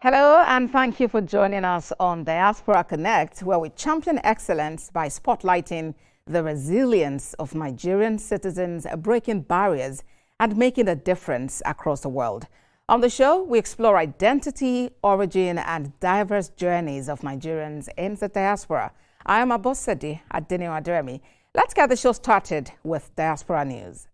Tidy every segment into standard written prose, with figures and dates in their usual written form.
Hello, and thank you for joining us on Diaspora Connect, where we champion excellence by spotlighting the resilience of Nigerian citizens, breaking barriers and making a difference across the world. On the show, we explore identity, origin, and diverse journeys of Nigerians in the diaspora. I am Abosedi Adeniwa. Let's get the show started with Diaspora News.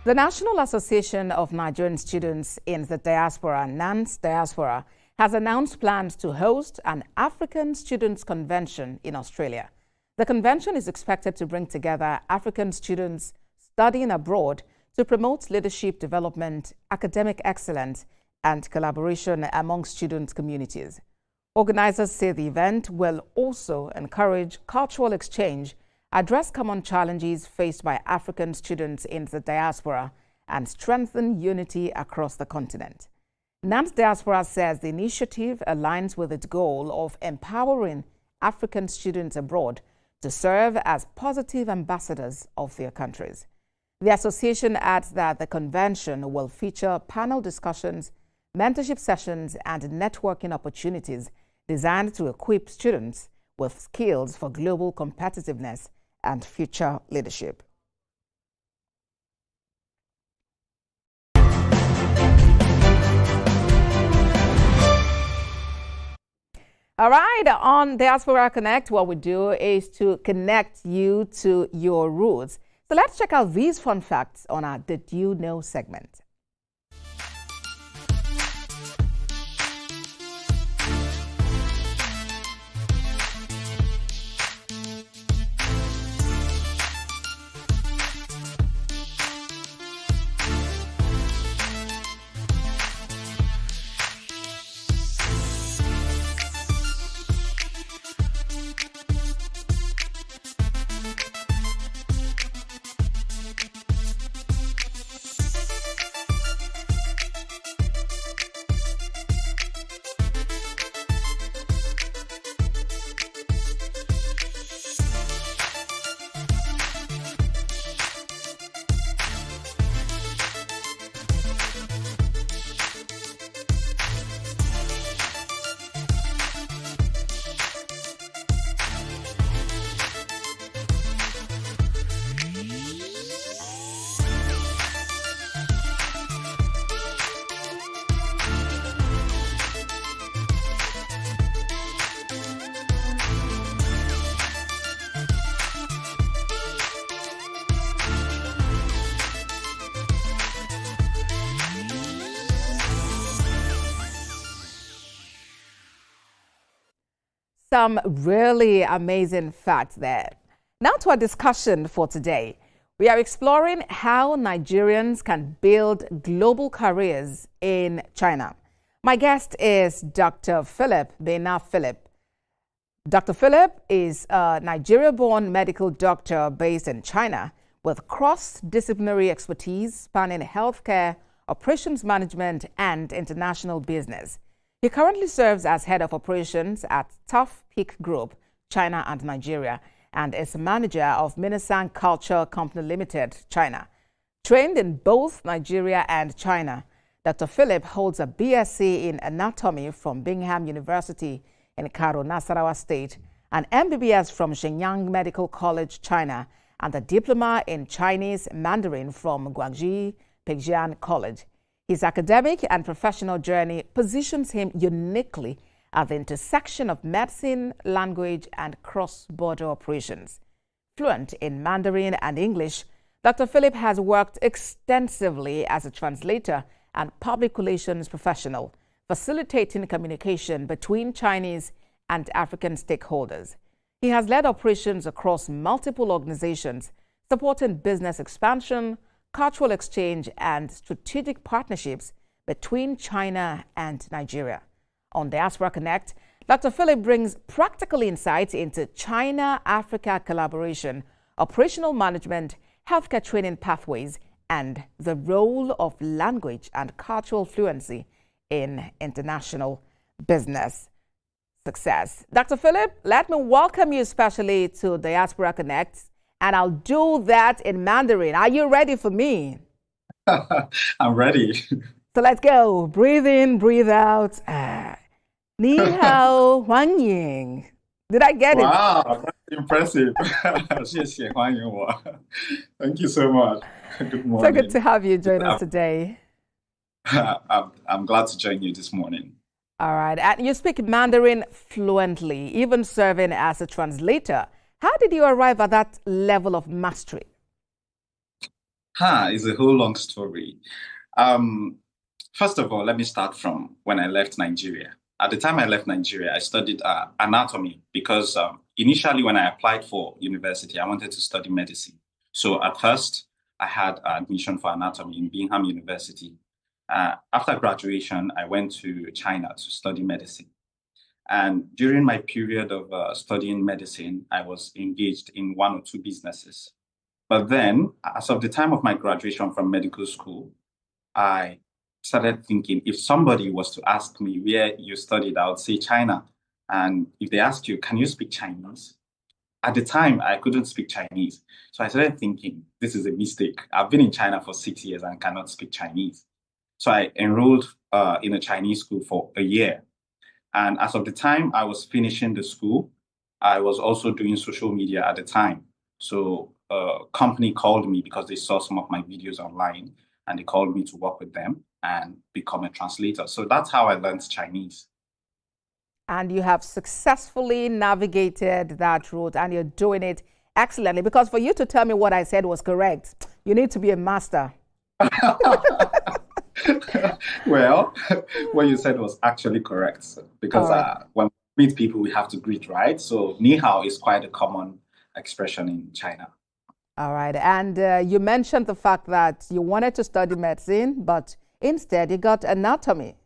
The National Association of Nigerian Students in the Diaspora, NANS Diaspora, has announced plans to host an African Students' Convention in Australia. The convention is expected to bring together African students studying abroad to promote leadership development, academic excellence, and collaboration among student communities. Organizers say the event will also encourage cultural exchange, address common challenges faced by African students in the diaspora, and strengthen unity across the continent. NANS Diaspora says the initiative aligns with its goal of empowering African students abroad to serve as positive ambassadors of their countries. The association adds that the convention will feature panel discussions, mentorship sessions, and networking opportunities designed to equip students with skills for global competitiveness and future leadership. All right, on Diaspora Connect, what we do is to connect you to your roots. So let's check out these fun facts on our Did You Know segment. Some really amazing facts there. Now to our discussion for today. We are exploring how Nigerians can build global careers in China. My guest is Dr. Caleb-Binna-Philip. Dr. Philip is a Nigeria-born medical doctor based in China with cross-disciplinary expertise spanning healthcare, operations management, and international business. He currently serves as head of operations at Tough Peak Group, China and Nigeria, and is manager of Minnesang Culture Company Limited, China. Trained in both Nigeria and China, Dr. Philip holds a BSc in anatomy from Bingham University in Karo, Nasarawa State, an MBBS from Shenyang Medical College, China, and a diploma in Chinese Mandarin from Guangxi Peijian College. His academic and professional journey positions him uniquely at the intersection of medicine, language, and cross-border operations. Fluent in Mandarin and English, Dr. Philip has worked extensively as a translator and public relations professional, facilitating communication between Chinese and African stakeholders. He has led operations across multiple organizations, supporting business expansion, cultural exchange, and strategic partnerships between China and Nigeria. On Diaspora Connect, Dr. Philip brings practical insights into China-Africa collaboration, operational management, healthcare training pathways, and the role of language and cultural fluency in international business success. Dr. Philip, let me welcome you especially to Diaspora Connect and I'll do that in Mandarin. Are you ready for me? I'm ready. So let's go. Breathe in, breathe out. 你好，欢迎. Did I get it? Wow, that's impressive. 谢谢，欢迎我. Thank you so much. Good So good to morning. have you join us today. I'm glad to join you this morning. All right. And you speak Mandarin fluently, even serving as a translator. How did you arrive at that level of mastery? It's a whole long story. Um, First of all, let me start from when I left Nigeria. At the time I left Nigeria, I studied anatomy because initially when I applied for university, I wanted to study medicine. So at first, I had admission for anatomy in Bingham University. After graduation, I went to China to study medicine. And during my period of studying medicine, I was engaged in one or two businesses. But then, as of the time of my graduation from medical school, I started thinking if somebody was to ask me where you studied, I would say China. And if they ask you, can you speak Chinese? At the time, I couldn't speak Chinese. So I started thinking, this is a mistake. I've been in China for 6 years and cannot speak Chinese. So I enrolled in a Chinese school for a year. And as of the time I was finishing the school, I was also doing social media at the time. So a company called me because they saw some of my videos online and they called me to work with them and become a translator. So that's how I learned Chinese. And you have successfully navigated that route and you're doing it excellently. Because for you to tell me what I said was correct, you need to be a master. Well, what you said was actually correct because Right. when we meet people, we have to greet, right? So ni hao is quite a common expression in China. All right. And you mentioned the fact that you wanted to study medicine, but instead you got anatomy.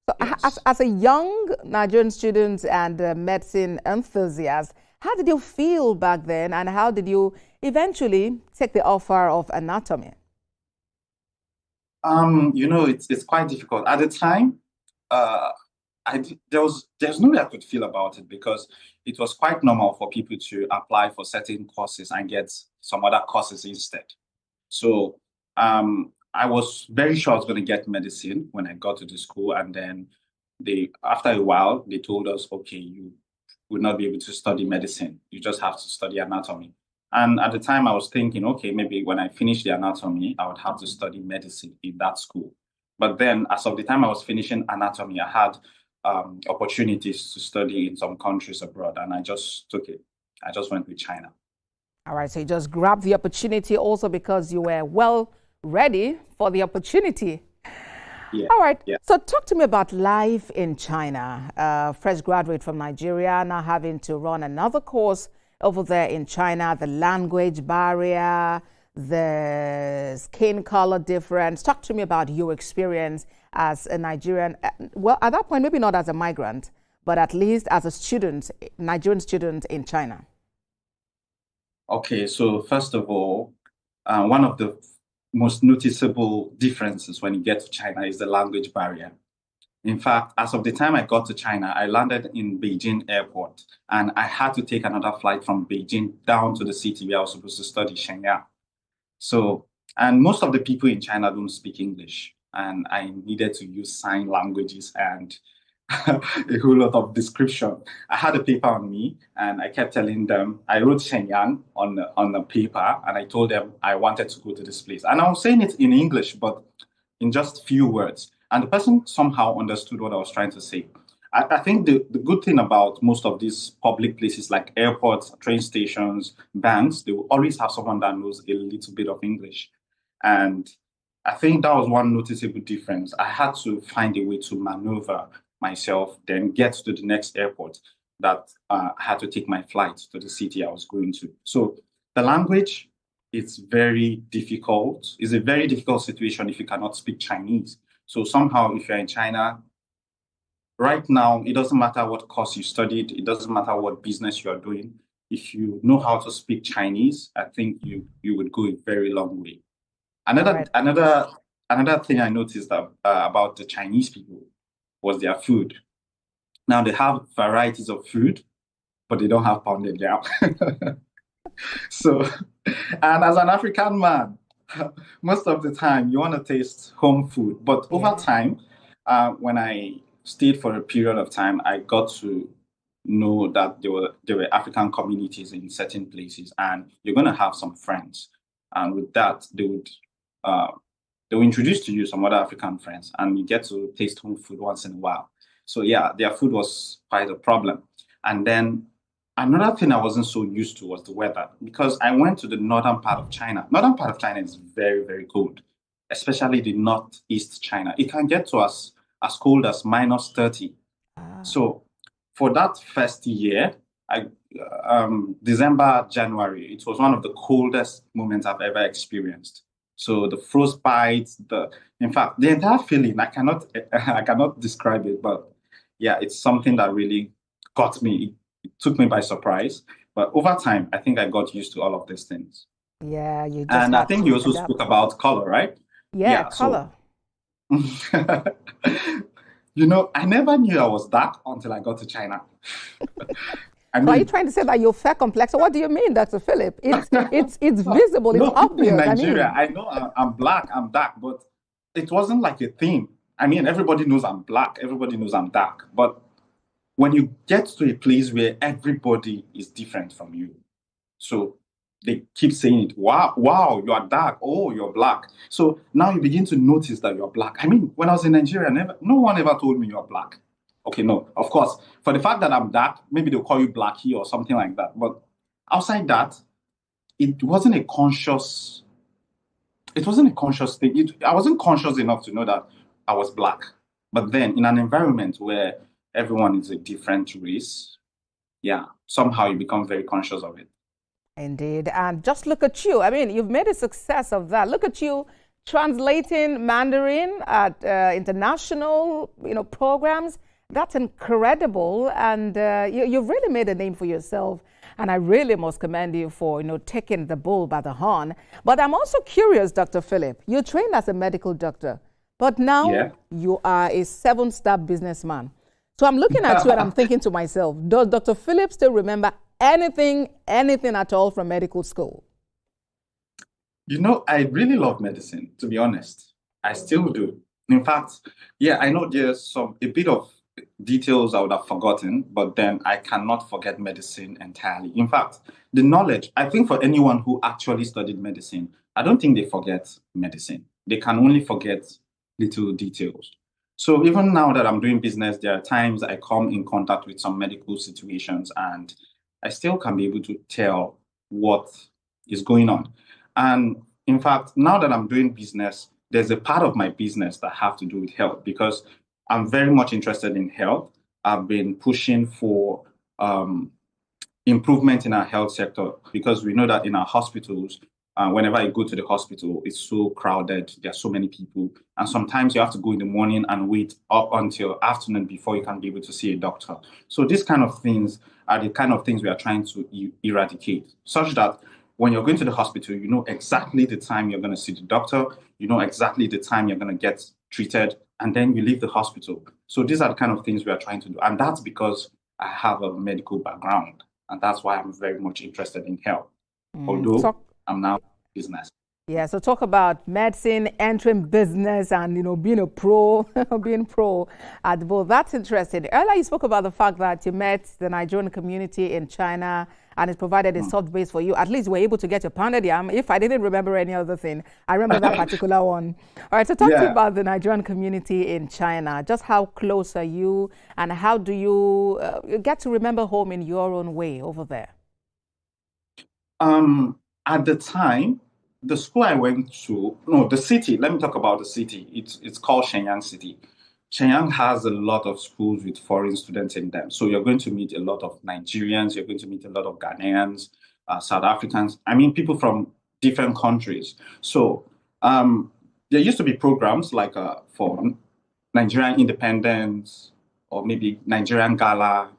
So, Yes. as a young Nigerian student and medicine enthusiast, how did you feel back then, and how did you eventually take the offer of anatomy? It's quite difficult. At the time, uh, there's no way I could feel about it because it was quite normal for people to apply for certain courses and get some other courses instead. So I was very sure I was going to get medicine when I got to the school, and then after a while they told us, okay, you will not be able to study medicine. You just have to study anatomy. And at the time, I was thinking, okay, maybe when I finish the anatomy, I would have to study medicine in that school. But then, as of the time I was finishing anatomy, I had opportunities to study in some countries abroad, and I just took it. I just went with China. All right, so you just grabbed the opportunity also because you were well ready for the opportunity. Yeah, All right, yeah. so talk to me about life in China. Fresh graduate from Nigeria, now having to run another course over there in China, the language barrier, the skin color difference. Talk to me about your experience as a Nigerian. Well, at that point, maybe not as a migrant, but at least as a student, Nigerian student in China. Okay, so first of all, one of the most noticeable differences when you get to China is the language barrier. In fact, as of the time I got to China, I landed in Beijing airport and I had to take another flight from Beijing down to the city where I was supposed to study Shenyang. So, and most of the people in China don't speak English, and I needed to use sign languages and a whole lot of description. I had a paper on me, and I kept telling them I wrote Shenyang on the paper, and I told them I wanted to go to this place, and I was saying it in English, but in just few words. And the person somehow understood what I was trying to say. I think the good thing about most of these public places like airports, train stations, banks, they will always have someone that knows a little bit of English. And I think that was one noticeable difference. I had to find a way to maneuver myself, then get to the next airport that I had to take my flight to the city I was going to. So the language, it's very difficult. It's a very difficult situation if you cannot speak Chinese. So somehow, if you're in China, right now, it doesn't matter what course you studied, it doesn't matter what business you are doing. If you know how to speak Chinese, I think you would go a very long way. All Another right. another another thing I noticed about the Chinese people was their food. Now they have varieties of food, but they don't have pounded yam. So, and as an African man, most of the time you want to taste home food. But over Yeah. time, when I stayed for a period of time, I got to know that there were African communities in certain places, and you're going to have some friends. And with that, uh, they will introduce to you some other African friends, and you get to taste home food once in a while. So yeah, their food was quite a problem. And then another thing I wasn't so used to was the weather, because I went to the northern part of China. Northern part of China is very, very cold, especially the northeast China. It can get to as cold as -30. Ah. So for that first year, I December, January, it was one of the coldest moments I've ever experienced. So the frostbite, in fact, the entire feeling, I cannot describe it, but yeah, it's something that really got me. It took me by surprise. But over time, I think I got used to all of these things. Yeah, you just And I had think you to also spoke adapt. about color, right? Yeah, Yeah. So, color. I never knew I was dark until I got to China. I So are you mean, trying to say that you're fair complexion? What do you mean, Dr. Philip? It's visible, it's no, people in obvious. I Nigeria, mean, I know I'm black, I'm dark, but it wasn't like a thing. I mean, everybody knows I'm black, everybody knows I'm dark. But when you get to a place where everybody is different from you, so they keep saying it, wow, wow, you are dark, oh, you're black. So now you begin to notice that you're black. I mean, when I was in Nigeria, no one ever told me you're black. Okay, no, of course, for the fact that I'm dark, maybe they'll call you blackie or something like that. But outside that, it wasn't a conscious it wasn't a conscious thing. I wasn't conscious enough to know that I was black. But then in an environment where everyone is a different race, yeah, somehow you become very conscious of it. indeed. And just look at you. I mean, you've made a success of that. Look at you translating Mandarin at international, programs. That's incredible, and you've really made a name for yourself. And I really must commend you for, taking the bull by the horn. But I'm also curious, Dr. Philip. You trained as a medical doctor, but now Yeah. you are a seven-star businessman. So I'm looking at you and I'm thinking to myself, does Dr. Philip still remember anything at all from medical school? I really love medicine, to be honest. I still do. In fact, yeah, I know there's a bit of details I would have forgotten, but then I cannot forget medicine entirely. In fact, the knowledge, I think for anyone who actually studied medicine, I don't think they forget medicine. They can only forget little details. So even now that I'm doing business, there are times I come in contact with some medical situations and I still can be able to tell what is going on. And in fact, now that I'm doing business, there's a part of my business that have to do with health because I'm very much interested in health. I've been pushing for improvement in our health sector because we know that in our hospitals, whenever I go to the hospital, it's so crowded. There are so many people. And sometimes you have to go in the morning and wait up until afternoon before you can be able to see a doctor. So these kind of things are the kind of things we are trying to eradicate, such that when you're going to the hospital, you know exactly the time you're going to see the doctor, you know exactly the time you're going to get treated, and then you leave the hospital. So these are the kind of things we are trying to do. And that's because I have a medical background. And that's why I'm very much interested in health, although Talk, I'm now business. yeah, so talk about medicine, entering business, and being a pro, being pro at both. That's interesting. Earlier, you spoke about the fact that you met the Nigerian community in China, and it provided a soft base for you. At least you were able to get your pounded yam. If I didn't remember any other thing, I remember that particular one. All right, so talk to me Yeah. about the Nigerian community in China. Just how close are you, and how do you get to remember home in your own way over there? At the time, the school I went to, no, the city, let me talk about the city. It's called Shenyang City. Shenyang has a lot of schools with foreign students in them. So you're going to meet a lot of Nigerians, you're going to meet a lot of Ghanaians, South Africans, I mean, people from different countries. So there used to be programs like for Nigerian independence or maybe Nigerian gala,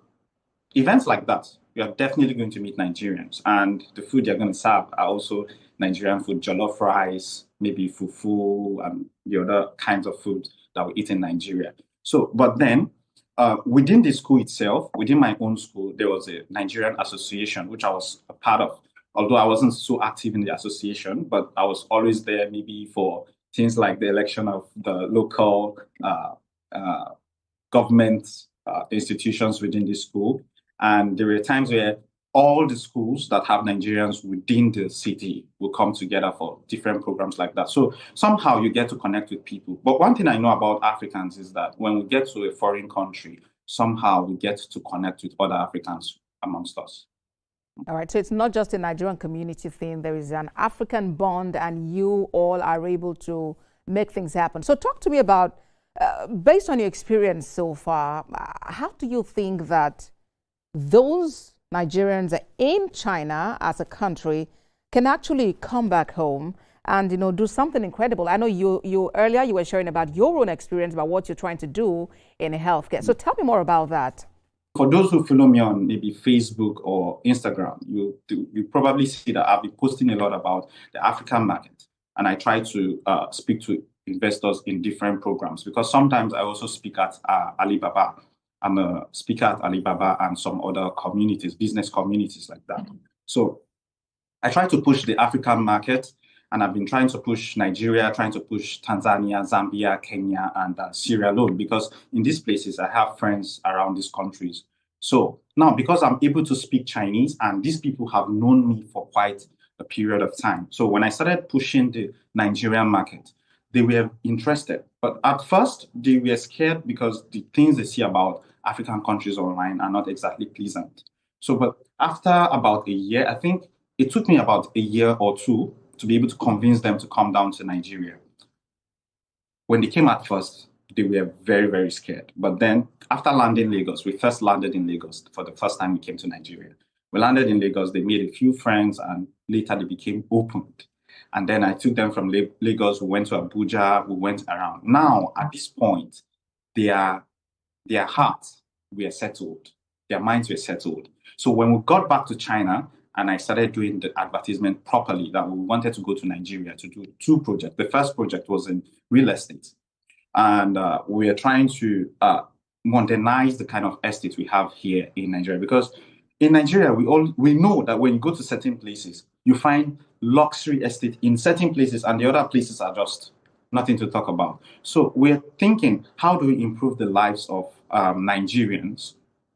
events like that, you are definitely going to meet Nigerians. And the food you're going to serve are also Nigerian food, jollof rice, maybe fufu, and the other kinds of food that we eat in Nigeria. So, but then within the school itself, within my own school, there was a Nigerian association, which I was a part of. although I wasn't so active in the association, but I was always there maybe for things like the election of the local government institutions within the school. And there were times where all the schools that have Nigerians within the city will come together for different programs like that. So somehow you get to connect with people. But one thing I know about Africans is that when we get to a foreign country, somehow we get to connect with other Africans amongst us. All right, so it's not just a Nigerian community thing. There is an African bond, and you all are able to make things happen. So talk to me about, based on your experience so far, how do you think that those Nigerians in China as a country can actually come back home and, do something incredible? I know you earlier you were sharing about your own experience about what you're trying to do in healthcare. So tell me more about that. For those who follow me on maybe Facebook or Instagram, you probably see that I've been posting a lot about the African market, and I try to speak to investors in different programs, because sometimes I also speak at Alibaba. I'm a speaker at Alibaba and some other communities, business communities like that. So I try to push the African market, and I've been trying to push Nigeria, trying to push Tanzania, Zambia, Kenya, and Sierra Leone, because in these places I have friends around these countries. So now, because I'm able to speak Chinese, and these people have known me for quite a period of time. So when I started pushing the Nigerian market, they were interested. But at first, they were scared because the things they see about African countries online are not exactly pleasant. So, but after about a year, I think it took me about a year or two to be able to convince them to come down to Nigeria. When they came at first, they were very, very scared. But then after landing Lagos, we first landed in Lagos for the first time we came to Nigeria. We landed in Lagos, they made a few friends, and later they became opened. And then I took them from Lagos, we went to Abuja, we went around. Now, at this point, their hearts were settled, their minds were settled. So when we got back to China, and I started doing the advertisement properly, that we wanted to go to Nigeria to do 2 projects. The first project was in real estate. And we are trying to modernize the kind of estate we have here in Nigeria. Because in Nigeria, we know that when you go to certain places, you find luxury estate in certain places, and the other places are just nothing to talk about. So we're thinking, how do we improve the lives of Nigerians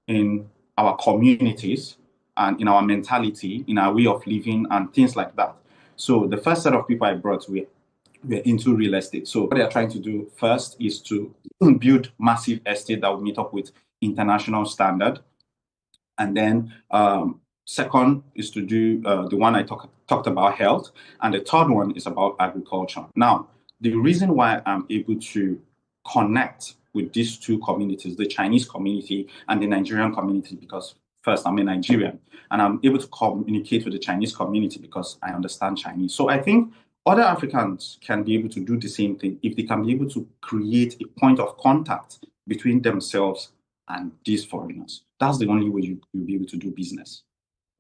in our communities and in our mentality, in our way of living and things like that? So the first set of people I brought, we're into real estate. So what they're trying to do first is to build massive estate that will meet up with international standard. And then second is to do the one I talked about, health. And the third one is about agriculture. Now, the reason why I'm able to connect with these 2 communities, the Chinese community and the Nigerian community, because first, I'm a Nigerian, and I'm able to communicate with the Chinese community because I understand Chinese. So I think other Africans can be able to do the same thing if they can be able to create a point of contact between themselves and these foreigners. That's the only way you'll be able to do business.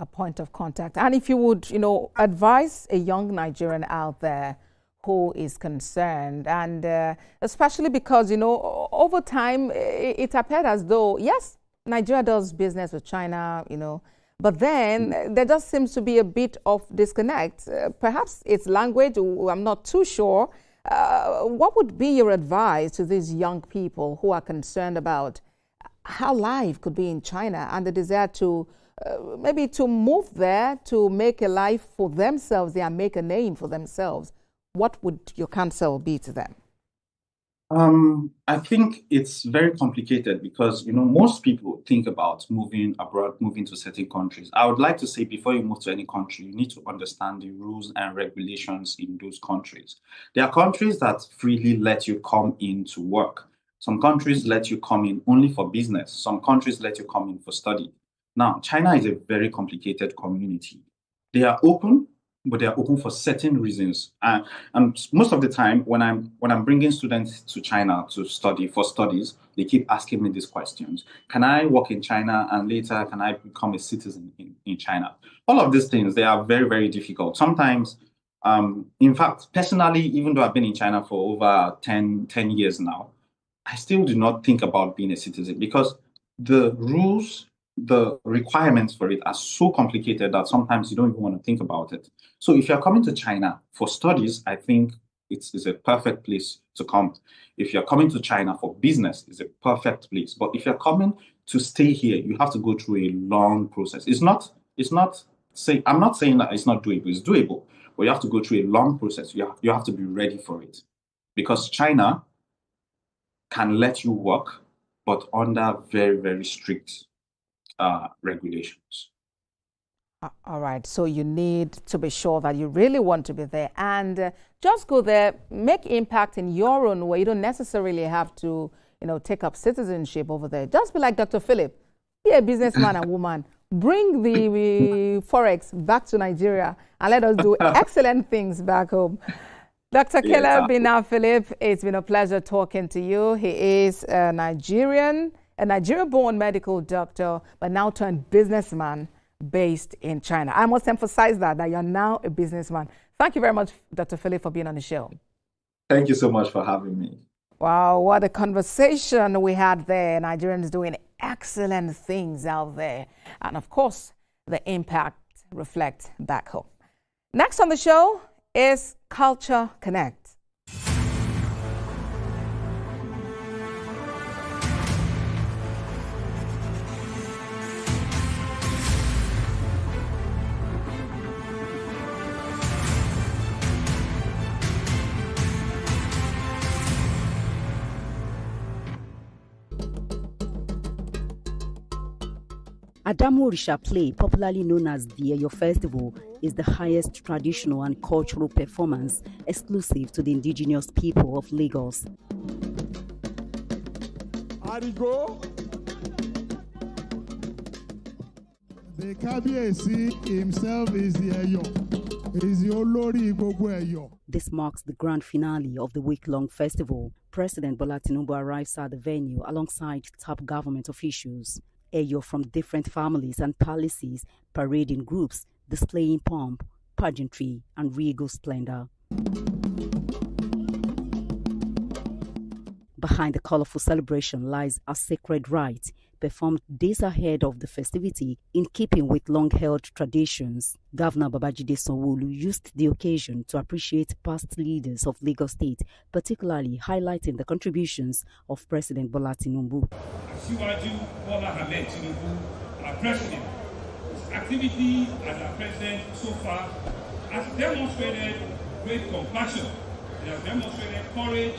A point of contact. And if you would, advise a young Nigerian out there who is concerned, and especially because, over time, it appeared as though, yes, Nigeria does business with China, but then there just seems to be a bit of disconnect. Perhaps it's language, I'm not too sure. What would be your advice to these young people who are concerned about how life could be in China and the desire to maybe to move there to make a life for themselves, and make a name for themselves? What would your counsel be to them? I think it's very complicated because, most people think about moving abroad, moving to certain countries. I would like to say, before you move to any country, you need to understand the rules and regulations in those countries. There are countries that freely let you come in to work. Some countries let you come in only for business. Some countries let you come in for study. Now, China is a very complicated community. They are open, but they are open for certain reasons. And most of the time, when I'm bringing students to China to study for studies, they keep asking me these questions. Can I work in China, and later can I become a citizen in China? All of these things, they are very, very difficult. Sometimes, in fact, personally, even though I've been in China for over 10 years now, I still do not think about being a citizen because the rules the requirements for it are so complicated that sometimes you don't even want to think about it. So if you're coming to China for studies, I think it's a perfect place to come. If you're coming to China for business, it's a perfect place. But if you're coming to stay here, you have to go through a long process. I'm not saying that it's not doable, it's doable, but you have to go through a long process. You have to be ready for it. Because China can let you work, but under very, very strict regulations. All right. So you need to be sure that you really want to be there and just go there, make impact in your own way. You don't necessarily have to, take up citizenship over there. Just be like Dr. Philip, be a businessman and woman. Bring the Forex back to Nigeria and let us do excellent things back home. Dr. Caleb-Binna-Philip, it's been a pleasure talking to you. He is a Nigeria-born medical doctor, but now turned businessman based in China. I must emphasize that you're now a businessman. Thank you very much, Dr. Philip, for being on the show. Thank you so much for having me. Wow, what a conversation we had there. Nigerians doing excellent things out there. And of course, the impact reflects back home. Next on the show is Culture Connect. Adamu-Orisha play, popularly known as the Eyo Festival, is the highest traditional and cultural performance exclusive to the indigenous people of Lagos. Arigo. The Kabiyesi himself is the Eyo. Is the Olori Gbogbo Eyo. This marks the grand finale of the week-long festival. President Bola Tinubu arrives at the venue alongside top government officials. Eyo from different families and palaces parade in groups, displaying pomp, pageantry, and regal splendor. Behind the colorful celebration lies a sacred rite, performed days ahead of the festivity in keeping with long-held traditions. Governor Babajide Sanwo-Olu used the occasion to appreciate past leaders of Lagos State, particularly highlighting the contributions of President Bola Tinubu. Asiwaju Bola Ahmed Tinubu, our president, his activity as our president so far has demonstrated great compassion, it has demonstrated courage,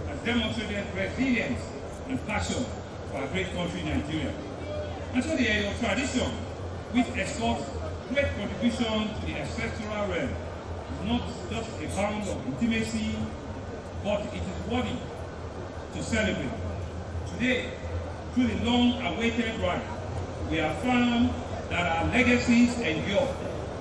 has demonstrated resilience and passion for our great country, Nigeria. And so the Eyo tradition, which escorts great contribution to the ancestral realm, is not just a bond of intimacy, but it is worthy to celebrate. Today, through the long-awaited ride, we affirm that our legacies endure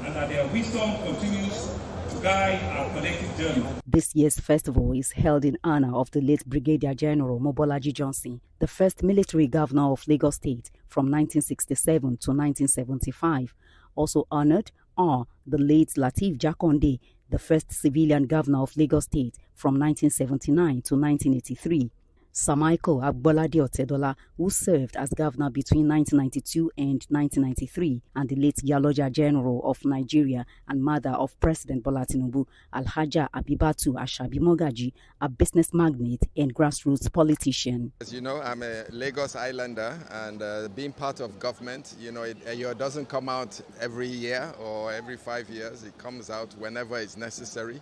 and that their wisdom continues to guide our collective journey. This year's festival is held in honor of the late Brigadier General Mobolaji Johnson, the first military governor of Lagos State from 1967 to 1975. Also honored are the late Lateef Jakonde, the first civilian governor of Lagos State from 1979 to 1983. Sir Michael Agbolade Otedola, who served as governor between 1992 and 1993, and the late Yaloja General of Nigeria and mother of President Bola Tinubu, Alhaja Abibatu Ashabi Mogaji, a business magnate and grassroots politician. As you know, I'm a Lagos Islander, and being part of government, it doesn't come out every year or every 5 years. It comes out whenever it's necessary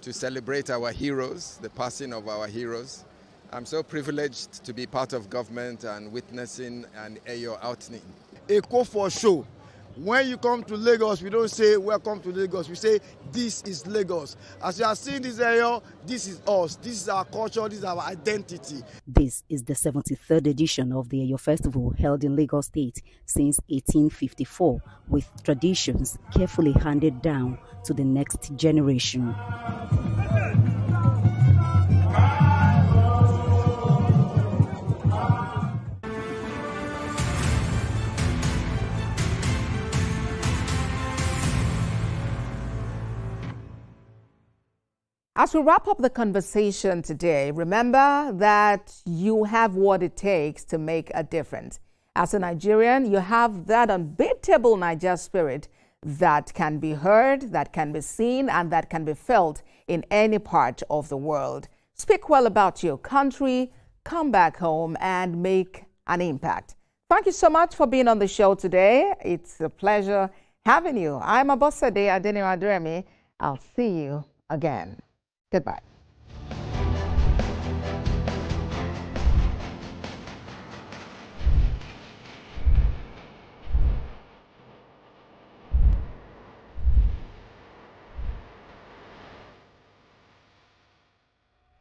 to celebrate our heroes, the passing of our heroes. I'm so privileged to be part of government and witnessing an Eyo outing. Eko for show. When you come to Lagos, we don't say welcome to Lagos. We say this is Lagos. As you are seeing this Eyo, this is us. This is our culture. This is our identity. This is the 73rd edition of the Eyo Festival, held in Lagos State since 1854, with traditions carefully handed down to the next generation. As we wrap up the conversation today, remember that you have what it takes to make a difference. As a Nigerian, you have that unbeatable Niger spirit that can be heard, that can be seen, and that can be felt in any part of the world. Speak well about your country, come back home, and make an impact. Thank you so much for being on the show today. It's a pleasure having you. I'm Abosade Adeniraduremi. I'll see you again. Goodbye.